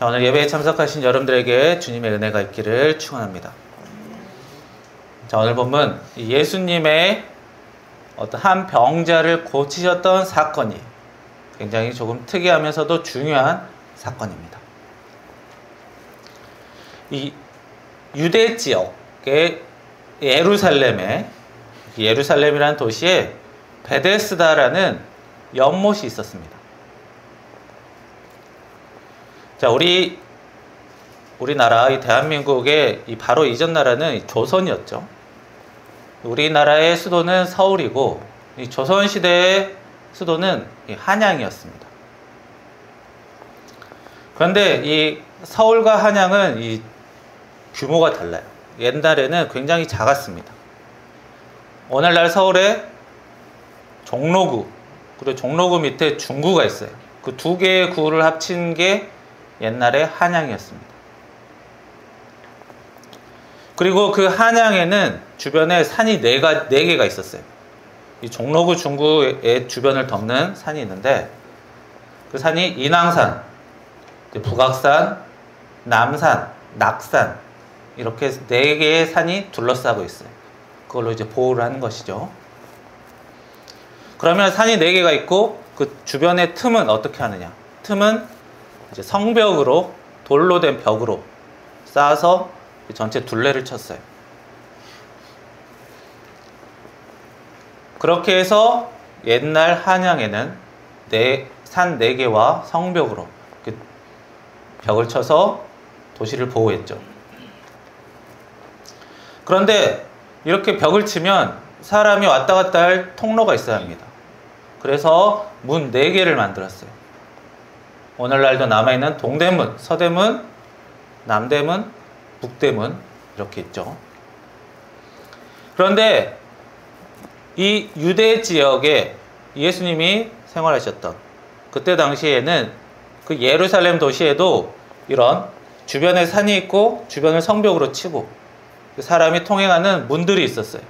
자, 오늘 예배에 참석하신 여러분들에게 주님의 은혜가 있기를 축원합니다. 자, 오늘 본문 예수님의 어떤 한 병자를 고치셨던 사건이 굉장히 조금 특이하면서도 중요한 사건입니다. 이 유대 지역의 예루살렘이라는 도시에 베데스다라는 연못이 있었습니다. 자, 우리나라, 이 대한민국의 바로 이전 나라는 조선이었죠. 우리나라의 수도는 서울이고, 이 조선시대의 수도는 한양이었습니다. 그런데 이 서울과 한양은 이 규모가 달라요. 옛날에는 굉장히 작았습니다. 오늘날 서울에 종로구, 그리고 종로구 밑에 중구가 있어요. 그 두 개의 구를 합친 게 옛날에 한양이었습니다. 그리고 그 한양에는 주변에 산이 네 개가 있었어요. 이 종로구 중구의 주변을 덮는 산이 있는데, 그 산이 인왕산, 북악산, 남산, 낙산, 이렇게 네 개의 산이 둘러싸고 있어요. 그걸로 이제 보호를 하는 것이죠. 그러면 산이 네 개가 있고, 그 주변의 틈은 어떻게 하느냐? 틈은 이제 성벽으로, 돌로 된 벽으로 쌓아서 전체 둘레를 쳤어요. 그렇게 해서 옛날 한양에는 산 4개와 성벽으로 벽을 쳐서 도시를 보호했죠. 그런데 이렇게 벽을 치면 사람이 왔다 갔다 할 통로가 있어야 합니다. 그래서 문 4개를 만들었어요. 오늘날도 남아있는 동대문, 서대문, 남대문, 북대문 이렇게 있죠. 그런데 이 유대 지역에 예수님이 생활하셨던 그때 당시에는 그 예루살렘 도시에도 이런 주변에 산이 있고 주변을 성벽으로 치고 사람이 통행하는 문들이 있었어요.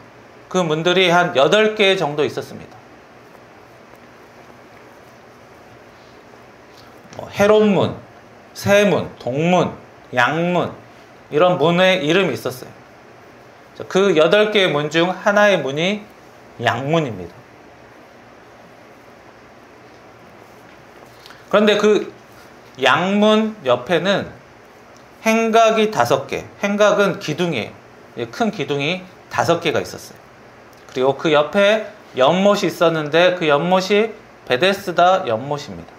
그 문들이 한 8개 정도 있었습니다. 헤롯문, 세문, 동문, 양문 이런 문의 이름이 있었어요. 그 8개의 문 중 하나의 문이 양문입니다. 그런데 그 양문 옆에는 행각이 5개, 행각은 기둥이에요. 큰 기둥이 5개가 있었어요. 그리고 그 옆에 연못이 있었는데 그 연못이 베데스다 연못입니다.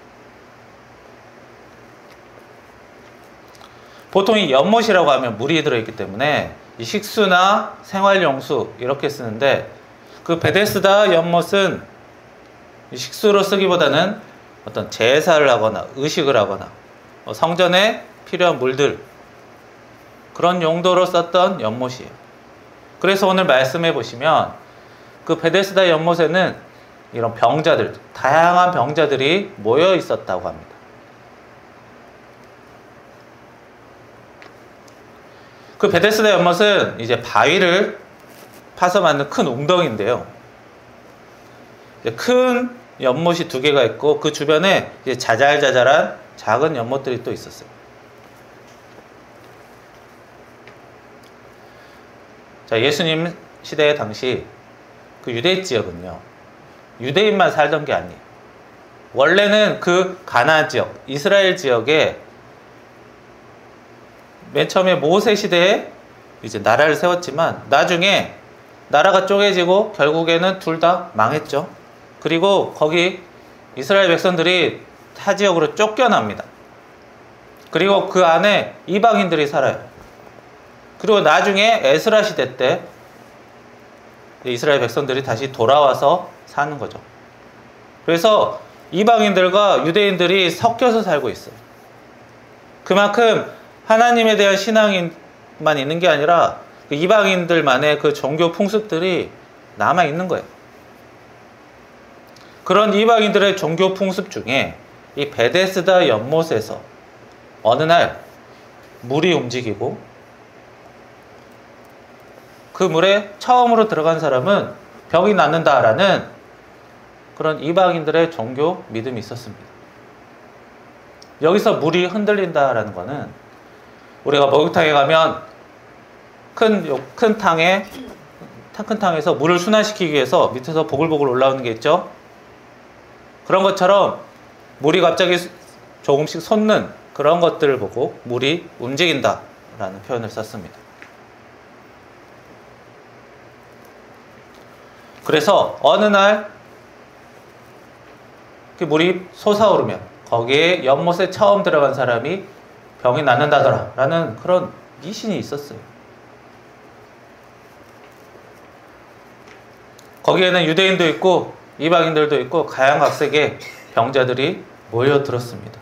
보통 이 연못이라고 하면 물이 들어있기 때문에 이 식수나 생활용수 이렇게 쓰는데, 그 베데스다 연못은 식수로 쓰기보다는 어떤 제사를 하거나 의식을 하거나 성전에 필요한 물들, 그런 용도로 썼던 연못이에요. 그래서 오늘 말씀해 보시면 그 베데스다 연못에는 이런 병자들, 다양한 병자들이 모여 있었다고 합니다. 그 베데스다 연못은 이제 바위를 파서 만든 큰 웅덩이인데요. 큰 연못이 2개가 있고 그 주변에 이제 자잘자잘한 작은 연못들이 또 있었어요. 자, 예수님 시대 당시 그 유대 지역은요, 유대인만 살던 게 아니에요. 원래는 그 가나안 지역, 이스라엘 지역에 맨 처음에 모세 시대에 이제 나라를 세웠지만 나중에 나라가 쪼개지고 결국에는 둘 다 망했죠. 그리고 거기 이스라엘 백성들이 타 지역으로 쫓겨납니다. 그리고 그 안에 이방인들이 살아요. 그리고 나중에 에스라 시대 때 이스라엘 백성들이 다시 돌아와서 사는 거죠. 그래서 이방인들과 유대인들이 섞여서 살고 있어요. 그만큼 하나님에 대한 신앙만 있는 게 아니라 그 이방인들만의 그 종교 풍습들이 남아 있는 거예요. 그런 이방인들의 종교 풍습 중에 이 베데스다 연못에서 어느 날 물이 움직이고 그 물에 처음으로 들어간 사람은 병이 낫는다라는 그런 이방인들의 종교 믿음이 있었습니다. 여기서 물이 흔들린다라는 거는 우리가 목욕탕에 가면 큰 탕에서 물을 순환시키기 위해서 밑에서 보글보글 올라오는 게 있죠. 그런 것처럼 물이 갑자기 조금씩 솟는 그런 것들을 보고 물이 움직인다라는 표현을 썼습니다. 그래서 어느 날 물이 솟아오르면 거기에 연못에 처음 들어간 사람이 병이 낫는다더라 라는 그런 미신이 있었어요. 거기에는 유대인도 있고 이방인들도 있고 각양각색의 병자들이 모여들었습니다.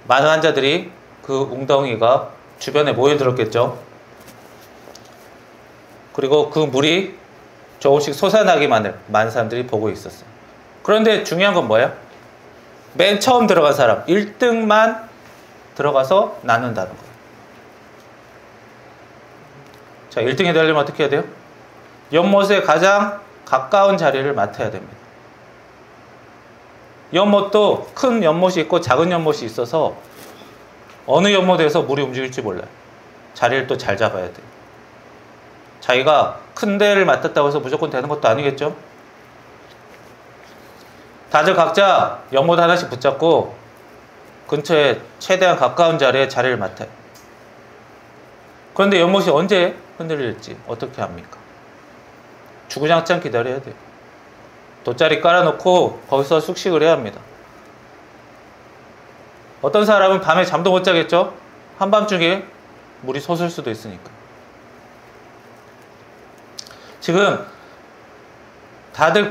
많은 환자들이 그 웅덩이가 주변에 모여들었겠죠. 그리고 그 물이 조금씩 솟아나기만을 많은 사람들이 보고 있었어요. 그런데 중요한 건 뭐예요? 맨 처음 들어간 사람 1등만 들어가서 나눈다는 거예요. 자, 1등이 되려면 어떻게 해야 돼요? 연못에 가장 가까운 자리를 맡아야 됩니다. 연못도 큰 연못이 있고 작은 연못이 있어서 어느 연못에서 물이 움직일지 몰라요. 자리를 또 잘 잡아야 돼요. 자기가 큰 데를 맡았다고 해서 무조건 되는 것도 아니겠죠? 다들 각자 연못 하나씩 붙잡고 근처에 최대한 가까운 자리에 자리를 맡아요. 그런데 연못이 언제 흔들릴지 어떻게 합니까? 주구장창 기다려야 돼요. 돗자리 깔아놓고 거기서 숙식을 해야 합니다. 어떤 사람은 밤에 잠도 못 자겠죠? 한밤중에 물이 솟을 수도 있으니까. 지금 다들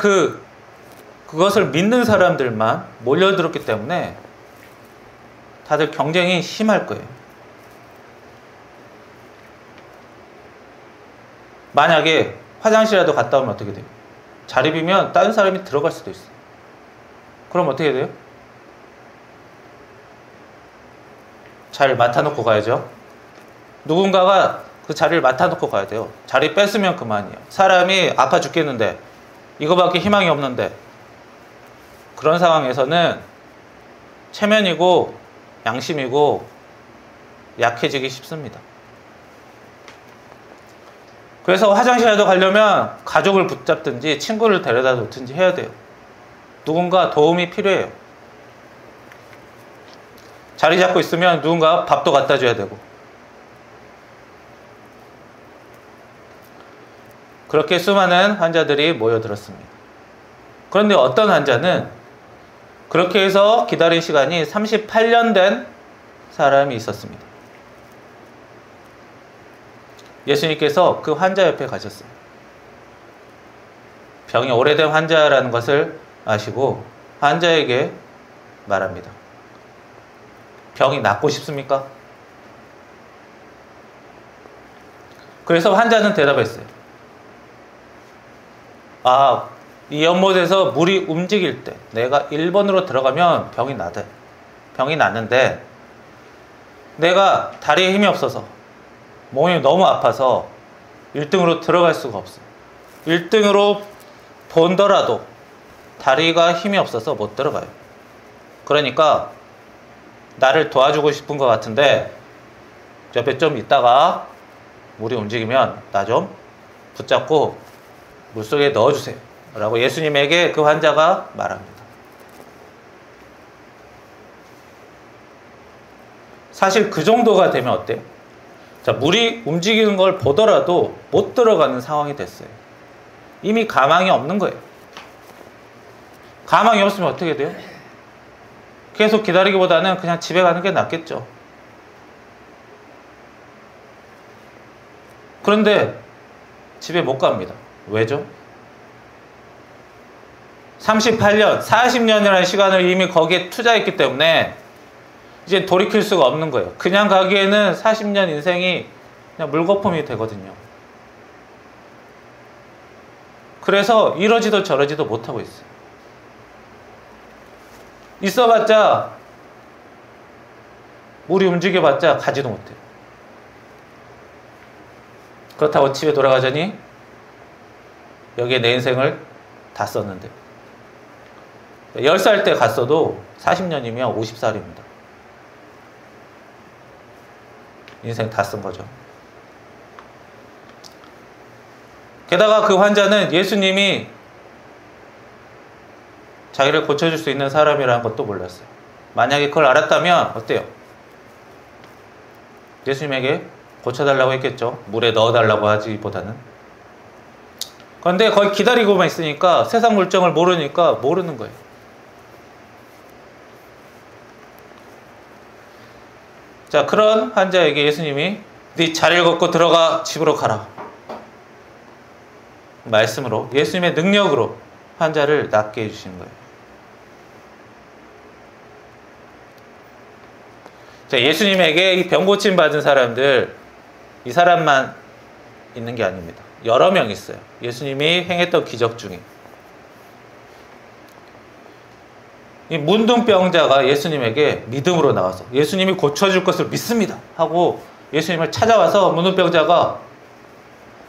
그것을 믿는 사람들만 몰려들었기 때문에 다들 경쟁이 심할 거예요. 만약에 화장실이라도 갔다 오면 어떻게 돼요? 자리 비면 다른 사람이 들어갈 수도 있어요. 그럼 어떻게 돼요? 잘 맡아놓고 가야죠. 누군가가 그 자리를 맡아놓고 가야 돼요. 자리 뺐으면 그만이에요. 사람이 아파 죽겠는데 이거밖에 희망이 없는데 그런 상황에서는 체면이고 양심이고 약해지기 쉽습니다. 그래서 화장실에도 가려면 가족을 붙잡든지 친구를 데려다 놓든지 해야 돼요. 누군가 도움이 필요해요. 자리 잡고 있으면 누군가 밥도 갖다 줘야 되고. 그렇게 수많은 환자들이 모여들었습니다. 그런데 어떤 환자는 그렇게 해서 기다린 시간이 38년 된 사람이 있었습니다. 예수님께서 그 환자 옆에 가셨어요. 병이 오래된 환자라는 것을 아시고 환자에게 말합니다. 병이 낫고 싶습니까? 그래서 환자는 대답했어요. 이 연못에서 물이 움직일 때 내가 1번으로 들어가면 병이 나는데 내가 다리에 힘이 없어서 몸이 너무 아파서 1등으로 들어갈 수가 없어요. 1등으로 본더라도 다리가 힘이 없어서 못 들어가요. 그러니까 나를 도와주고 싶은 것 같은데 옆에 좀 있다가 물이 움직이면 나 좀 붙잡고 물속에 넣어주세요 라고 예수님에게 그 환자가 말합니다. 사실 그 정도가 되면 어때요? 자, 물이 움직이는 걸 보더라도 못 들어가는 상황이 됐어요. 이미 가망이 없는 거예요. 가망이 없으면 어떻게 돼요? 계속 기다리기보다는 그냥 집에 가는 게 낫겠죠. 그런데 집에 못 갑니다. 왜죠? 38년, 40년이라는 시간을 이미 거기에 투자했기 때문에 이제 돌이킬 수가 없는 거예요. 그냥 가기에는 40년 인생이 그냥 물거품이 되거든요. 그래서 이러지도 저러지도 못하고 있어요. 있어봤자 물이 움직여봤자 가지도 못해요. 그렇다고 집에 돌아가자니 여기에 내 인생을 다 썼는데 10살 때 갔어도 40년이면 50살입니다. 인생 다 쓴 거죠. 게다가 그 환자는 예수님이 자기를 고쳐줄 수 있는 사람이라는 것도 몰랐어요. 만약에 그걸 알았다면 어때요? 예수님에게 고쳐달라고 했겠죠. 물에 넣어달라고 하기보다는. 그런데 거의 기다리고만 있으니까 세상 물정을 모르니까 모르는 거예요. 자, 그런 환자에게 예수님이 네 자리를 걷고 들어가 집으로 가라. 말씀으로, 예수님의 능력으로 환자를 낫게 해주시는 거예요. 자, 예수님에게 이 병 고침 받은 사람들, 이 사람만 있는 게 아닙니다. 여러 명 있어요. 예수님이 행했던 기적 중에. 이 문둥병자가 예수님에게 믿음으로 나와서 예수님이 고쳐줄 것을 믿습니다 하고 예수님을 찾아와서 문둥병자가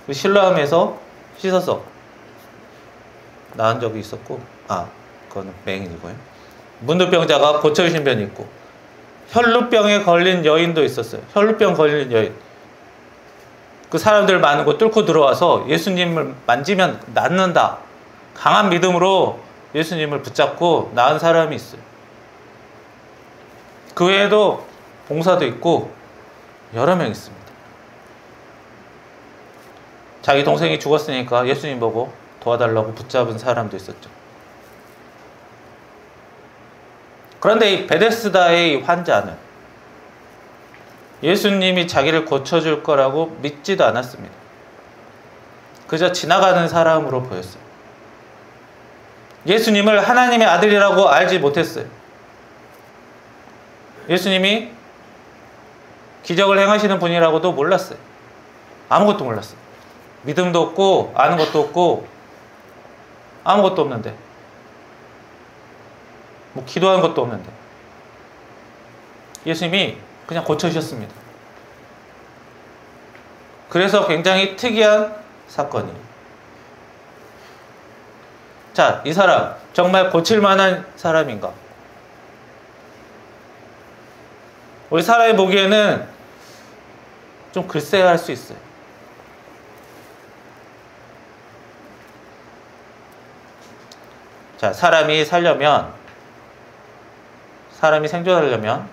그 실로암에서 씻어서 나은 적이 있었고, 그거는 맹인이고요. 문둥병자가 고쳐주신 병이 있고, 혈루병에 걸린 여인도 있었어요. 혈루병 걸린 여인. 그 사람들 많은 곳 뚫고 들어와서 예수님을 만지면 낫는다. 강한 믿음으로 예수님을 붙잡고 나은 사람이 있어요. 그 외에도 봉사도 있고 여러 명 있습니다. 자기 동생이 죽었으니까 예수님 보고 도와달라고 붙잡은 사람도 있었죠. 그런데 이 베데스다의 이 환자는 예수님이 자기를 고쳐줄 거라고 믿지도 않았습니다. 그저 지나가는 사람으로 보였어요. 예수님을 하나님의 아들이라고 알지 못했어요. 예수님이 기적을 행하시는 분이라고도 몰랐어요. 아무것도 몰랐어요. 믿음도 없고 아는 것도 없고 아무것도 없는데, 뭐 기도하는 것도 없는데 예수님이 그냥 고쳐주셨습니다. 그래서 굉장히 특이한 사건이에요. 자, 이 사람 정말 고칠 만한 사람인가? 우리 사람이 보기에는 좀 글쎄할 수 있어요. 자, 사람이 생존하려면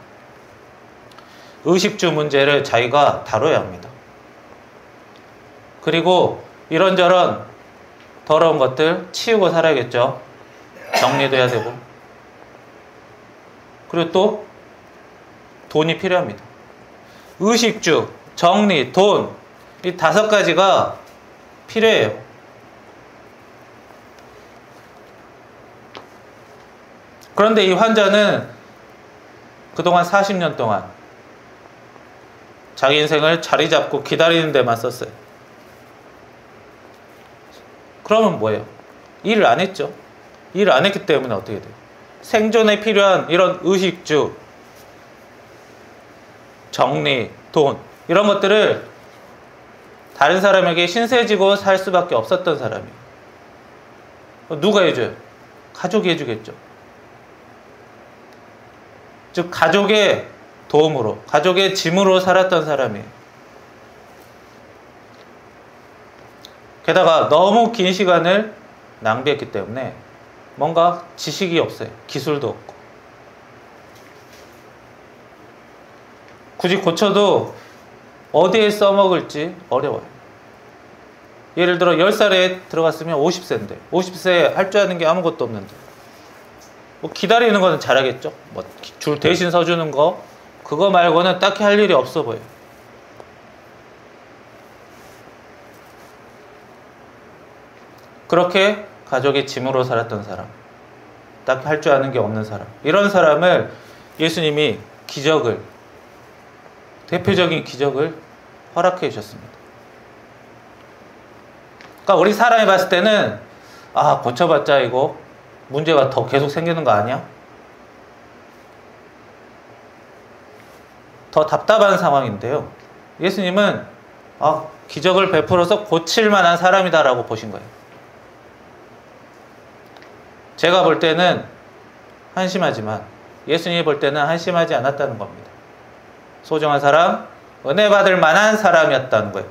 의식주 문제를 자기가 다뤄야 합니다. 그리고 이런저런 더러운 것들 치우고 살아야겠죠. 정리도 해야 되고. 그리고 또 돈이 필요합니다. 의식주, 정리, 돈, 이 5가지가 필요해요. 그런데 이 환자는 그동안 40년 동안 자기 인생을 자리 잡고 기다리는 데만 썼어요. 그러면 뭐예요? 일을 안 했죠. 일을 안 했기 때문에 어떻게 돼요? 생존에 필요한 이런 의식주, 정리, 돈, 이런 것들을 다른 사람에게 신세지고 살 수밖에 없었던 사람이에요. 누가 해줘요? 가족이 해주겠죠. 즉 가족의 도움으로, 가족의 짐으로 살았던 사람이에요. 게다가 너무 긴 시간을 낭비했기 때문에 뭔가 지식이 없어요. 기술도 없고. 굳이 고쳐도 어디에 써먹을지 어려워요. 예를 들어 10살에 들어갔으면 50세인데 50세에 할 줄 아는 게 아무것도 없는데 뭐 기다리는 거는 잘하겠죠. 뭐 줄 대신 서주는 거, 그거 말고는 딱히 할 일이 없어 보여요. 그렇게 가족의 짐으로 살았던 사람, 딱히 할 줄 아는 게 없는 사람, 이런 사람을 예수님이 기적을, 대표적인 기적을 허락해 주셨습니다. 그러니까 우리 사람이 봤을 때는 고쳐봤자 이거 문제가 더 계속 생기는 거 아니야? 더 답답한 상황인데요. 예수님은 기적을 베풀어서 고칠 만한 사람이다라고 보신 거예요. 제가 볼 때는 한심하지만 예수님이 볼 때는 한심하지 않았다는 겁니다. 소중한 사람, 은혜 받을 만한 사람이었다는 거예요.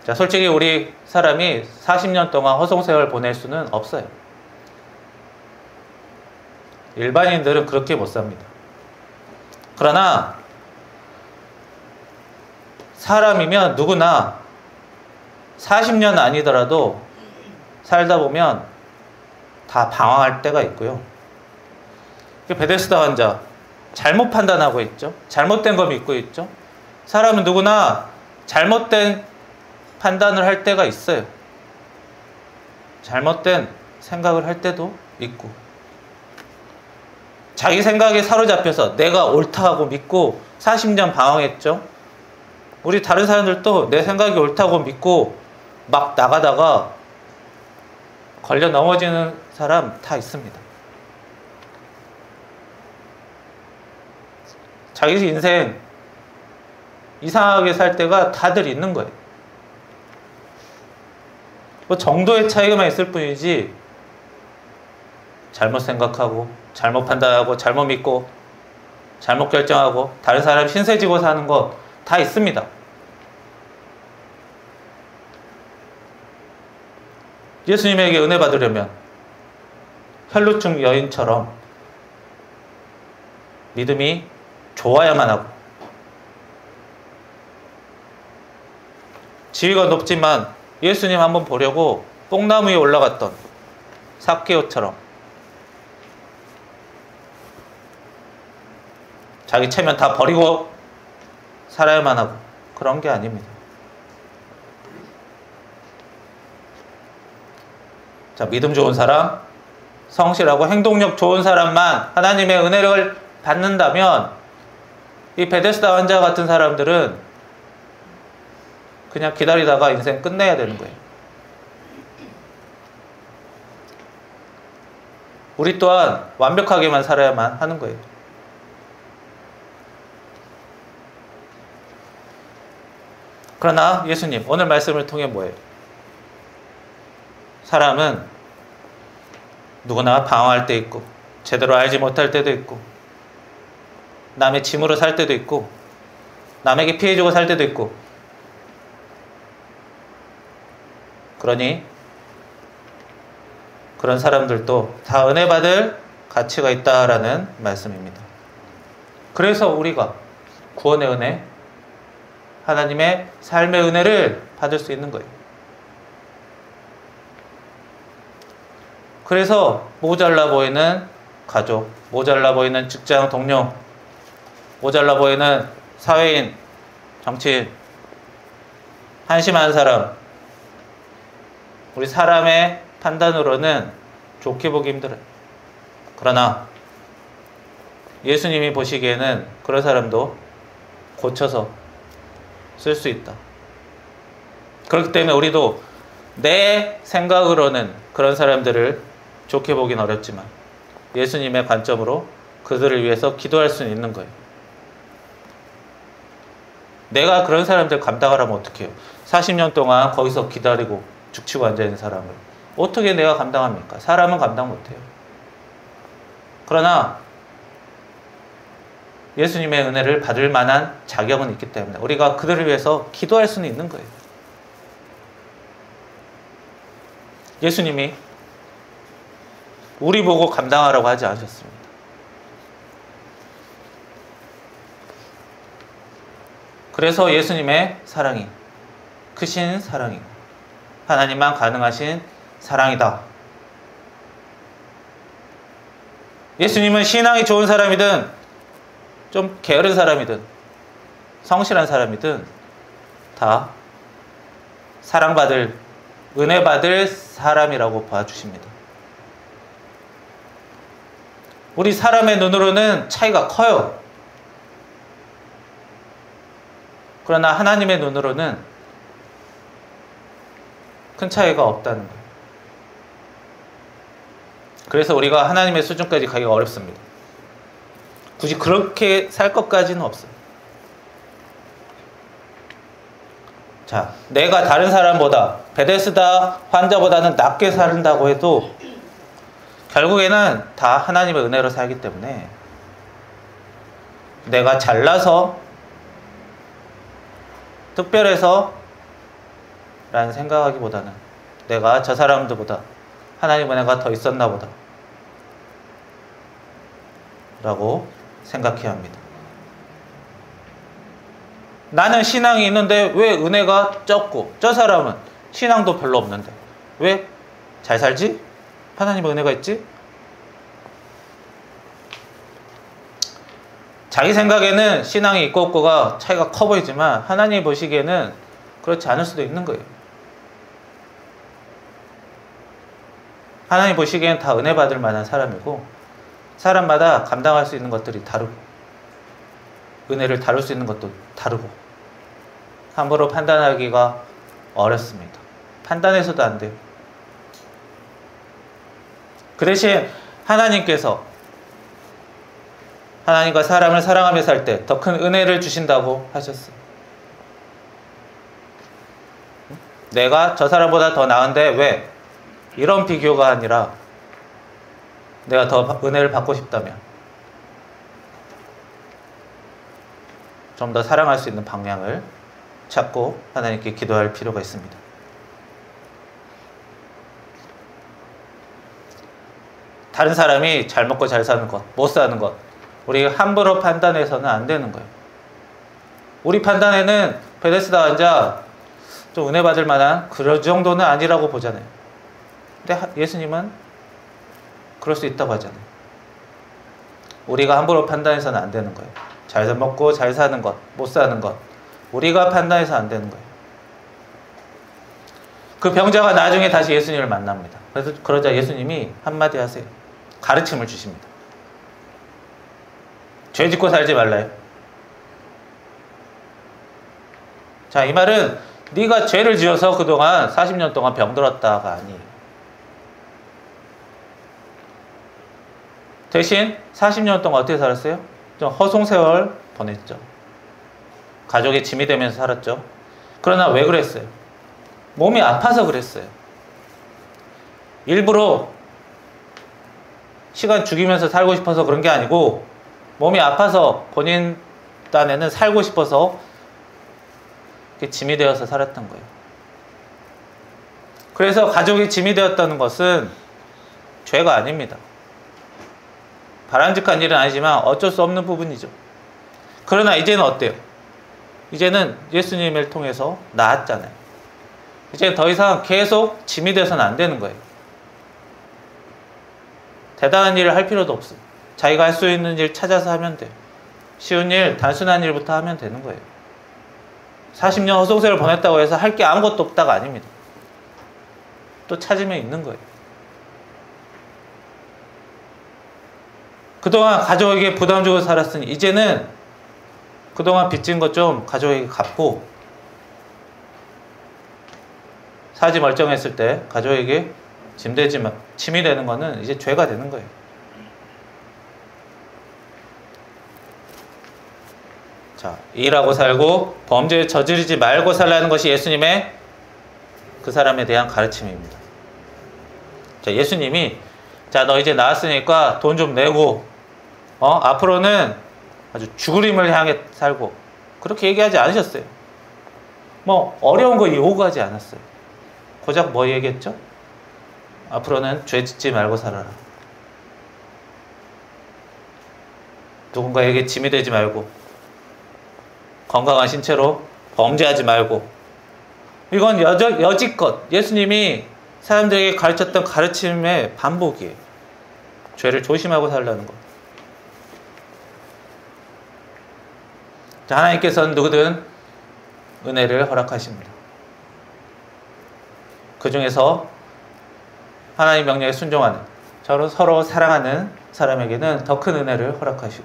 자, 솔직히 우리 사람이 40년 동안 허송세월 보낼 수는 없어요. 일반인들은 그렇게 못 삽니다. 그러나 사람이면 누구나 40년 아니더라도 살다 보면 다 방황할 때가 있고요. 베데스다 환자 잘못 판단하고 있죠. 잘못된 거 믿고 있죠. 사람은 누구나 잘못된 판단을 할 때가 있어요. 잘못된 생각을 할 때도 있고, 자기 생각에 사로잡혀서 내가 옳다 하고 믿고 40년 방황했죠. 우리 다른 사람들도 내 생각이 옳다고 믿고 막 나가다가 걸려 넘어지는 사람 다 있습니다. 자기 인생 이상하게 살 때가 다들 있는 거예요. 뭐 정도의 차이만 있을 뿐이지 잘못 생각하고 잘못 판단하고 잘못 믿고 잘못 결정하고 다른 사람 신세 지고 사는 것 다 있습니다. 예수님에게 은혜 받으려면 혈루증 여인처럼 믿음이 좋아야만 하고, 지위가 높지만 예수님 한번 보려고 뽕나무 위에 올라갔던 삭개오처럼 자기 체면 다 버리고 살아야만 하고, 그런 게 아닙니다. 자, 믿음 좋은 사람, 성실하고 행동력 좋은 사람만 하나님의 은혜를 받는다면 이 베데스다 환자 같은 사람들은 그냥 기다리다가 인생 끝내야 되는 거예요. 우리 또한 완벽하게만 살아야만 하는 거예요. 그러나 예수님 오늘 말씀을 통해 뭐예요? 사람은 누구나 방황할 때 있고 제대로 알지 못할 때도 있고 남의 짐으로 살 때도 있고 남에게 피해주고 살 때도 있고, 그러니 그런 사람들도 다 은혜 받을 가치가 있다라는 말씀입니다. 그래서 우리가 구원의 은혜, 하나님의 삶의 은혜를 받을 수 있는 거예요. 그래서 모자라 보이는 가족, 모자라 보이는 직장 동료, 모자라 보이는 사회인, 정치인, 한심한 사람, 우리 사람의 판단으로는 좋게 보기 힘들어요. 그러나 예수님이 보시기에는 그런 사람도 고쳐서 쓸 수 있다. 그렇기 때문에 우리도 내 생각으로는 그런 사람들을 좋게 보긴 어렵지만 예수님의 관점으로 그들을 위해서 기도할 수는 있는 거예요. 내가 그런 사람들 감당하라면 어떡해요? 40년 동안 거기서 기다리고 죽치고 앉아있는 사람을 어떻게 내가 감당합니까? 사람은 감당 못해요. 그러나 예수님의 은혜를 받을 만한 자격은 있기 때문에 우리가 그들을 위해서 기도할 수는 있는 거예요. 예수님이 우리 보고 감당하라고 하지 않으셨습니다. 그래서 예수님의 사랑이 크신 사랑이고 하나님만 가능하신 사랑이다. 예수님은 신앙이 좋은 사람이든 좀 게으른 사람이든 성실한 사람이든 다 사랑받을, 은혜 받을 사람이라고 봐주십니다. 우리 사람의 눈으로는 차이가 커요. 그러나 하나님의 눈으로는 큰 차이가 없다는 거예요. 그래서 우리가 하나님의 수준까지 가기가 어렵습니다. 굳이 그렇게 살 것까지는 없어요. 자, 내가 다른 사람보다 베데스다 환자보다는 낫게 살다고 해도 결국에는 다 하나님의 은혜로 살기 때문에 내가 잘나서 특별해서 라는 생각하기보다는 내가 저 사람들보다 하나님 은혜가 더 있었나 보다 라고 생각해야 합니다. 나는 신앙이 있는데 왜 은혜가 적고 저 사람은 신앙도 별로 없는데 왜 잘 살지? 하나님의 은혜가 있지? 자기 생각에는 신앙이 있고 없고가 차이가 커 보이지만 하나님이 보시기에는 그렇지 않을 수도 있는 거예요. 하나님 보시기에는 다 은혜 받을 만한 사람이고 사람마다 감당할 수 있는 것들이 다르고 은혜를 다룰 수 있는 것도 다르고 함부로 판단하기가 어렵습니다. 판단해서도 안 돼요. 그 대신 하나님께서 하나님과 사람을 사랑하며 살 때 더 큰 은혜를 주신다고 하셨어요. 내가 저 사람보다 더 나은데 왜? 이런 비교가 아니라 내가 더 은혜를 받고 싶다면 좀 더 사랑할 수 있는 방향을 찾고 하나님께 기도할 필요가 있습니다. 다른 사람이 잘 먹고 잘 사는 것, 못 사는 것 우리 함부로 판단해서는 안 되는 거예요. 우리 판단에는 베데스다 환자 좀 은혜 받을 만한 그런 정도는 아니라고 보잖아요. 근데 예수님은 그럴 수 있다고 하잖아요. 우리가 함부로 판단해서는 안 되는 거예요. 잘 먹고 잘 사는 것, 못 사는 것 우리가 판단해서 안 되는 거예요. 그 병자가 나중에 다시 예수님을 만납니다. 그래서 그러자 예수님이 한마디 하세요. 가르침을 주십니다. 죄 짓고 살지 말라요. 자, 이 말은 네가 죄를 지어서 그동안 40년 동안 병들었다가 아니에요. 대신 40년 동안 어떻게 살았어요? 좀 허송세월 보냈죠. 가족의 짐이 되면서 살았죠. 그러나 왜 그랬어요? 몸이 아파서 그랬어요. 일부러 시간 죽이면서 살고 싶어서 그런 게 아니고 몸이 아파서 본인 딴에는 살고 싶어서 짐이 되어서 살았던 거예요. 그래서 가족이 짐이 되었다는 것은 죄가 아닙니다. 바람직한 일은 아니지만 어쩔 수 없는 부분이죠. 그러나 이제는 어때요? 이제는 예수님을 통해서 나았잖아요. 이제 더 이상 계속 짐이 돼서는 안 되는 거예요. 대단한 일을 할 필요도 없어요. 자기가 할 수 있는 일 찾아서 하면 돼요. 쉬운 일, 단순한 일부터 하면 되는 거예요. 40년 허송세를 보냈다고 해서 할 게 아무것도 없다가 아닙니다. 또 찾으면 있는 거예요. 그동안 가족에게 부담 주고 살았으니 이제는 그동안 빚진 것 좀 가족에게 갚고 사지 멀쩡했을 때 가족에게 짐이 되는 거는 이제 죄가 되는 거예요. 자, 일하고 살고 범죄에 저지르지 말고 살라는 것이 예수님의 그 사람에 대한 가르침입니다. 자, 예수님이 자, 너 이제 나았으니까 돈 좀 내고 앞으로는 아주 죽으림을 향해 살고 그렇게 얘기하지 않으셨어요. 뭐 어려운 거 요구하지 않았어요. 고작 뭐 얘기했죠? 앞으로는 죄 짓지 말고 살아라. 누군가에게 짐이 되지 말고 건강한 신체로 범죄하지 말고 이건 여지껏 예수님이 사람들에게 가르쳤던 가르침의 반복이에요. 죄를 조심하고 살라는 것. 자, 하나님께서는 누구든 은혜를 허락하십니다. 그 중에서 하나님 명령에 순종하는 서로 사랑하는 사람에게는 더 큰 은혜를 허락하시고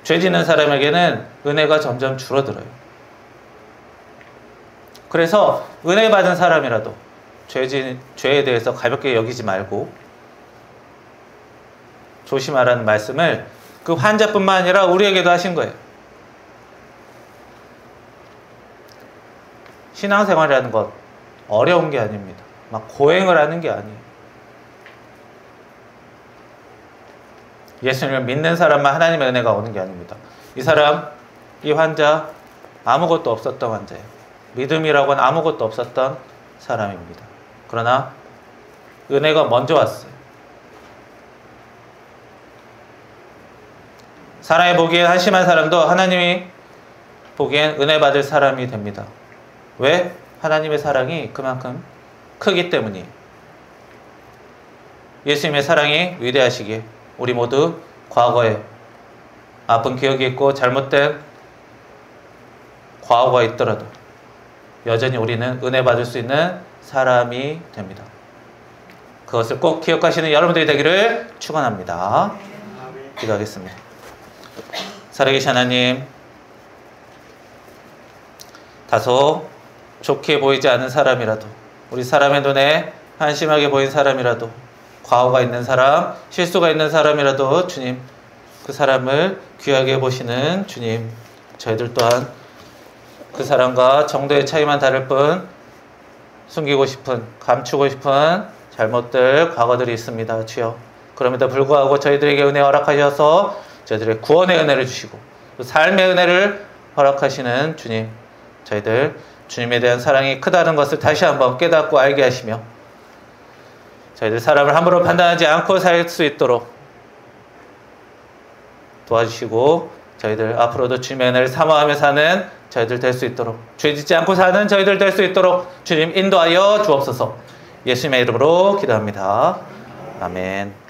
죄 짓는 사람에게는 은혜가 점점 줄어들어요. 그래서 은혜 받은 사람이라도 죄에 대해서 가볍게 여기지 말고 조심하라는 말씀을 그 환자뿐만 아니라 우리에게도 하신 거예요. 신앙생활이라는 것 어려운 게 아닙니다. 막 고행을 하는 게 아니에요. 예수님을 믿는 사람만 하나님의 은혜가 오는 게 아닙니다. 이 사람, 이 환자 아무것도 없었던 환자예요. 믿음이라고는 아무것도 없었던 사람입니다. 그러나 은혜가 먼저 왔어요. 사람이 보기엔 한심한 사람도 하나님이 보기엔 은혜 받을 사람이 됩니다. 왜? 하나님의 사랑이 그만큼 크기 때문이에요. 예수님의 사랑이 위대하시기에 우리 모두 과거에 아픈 기억이 있고 잘못된 과거가 있더라도 여전히 우리는 은혜 받을 수 있는 사람이 됩니다. 그것을 꼭 기억하시는 여러분들이 되기를 축원합니다. 기도하겠습니다. 살아계신 하나님, 다소 좋게 보이지 않은 사람이라도, 우리 사람의 눈에 한심하게 보인 사람이라도, 과오가 있는 사람, 실수가 있는 사람이라도 주님, 그 사람을 귀하게 보시는 주님, 저희들 또한 그 사람과 정도의 차이만 다를 뿐 숨기고 싶은, 감추고 싶은 잘못들, 과거들이 있습니다. 주여, 그럼에도 불구하고 저희들에게 은혜 허락하셔서 저희들의 구원의 은혜를 주시고 또 삶의 은혜를 허락하시는 주님, 저희들 주님에 대한 사랑이 크다는 것을 다시 한번 깨닫고 알게 하시며 저희들 사람을 함부로 판단하지 않고 살 수 있도록 도와주시고 저희들 앞으로도 주님의 은혜를 사모하며 사는 저희들 될 수 있도록, 죄짓지 않고 사는 저희들 될 수 있도록 주님 인도하여 주옵소서. 예수님의 이름으로 기도합니다. 아멘.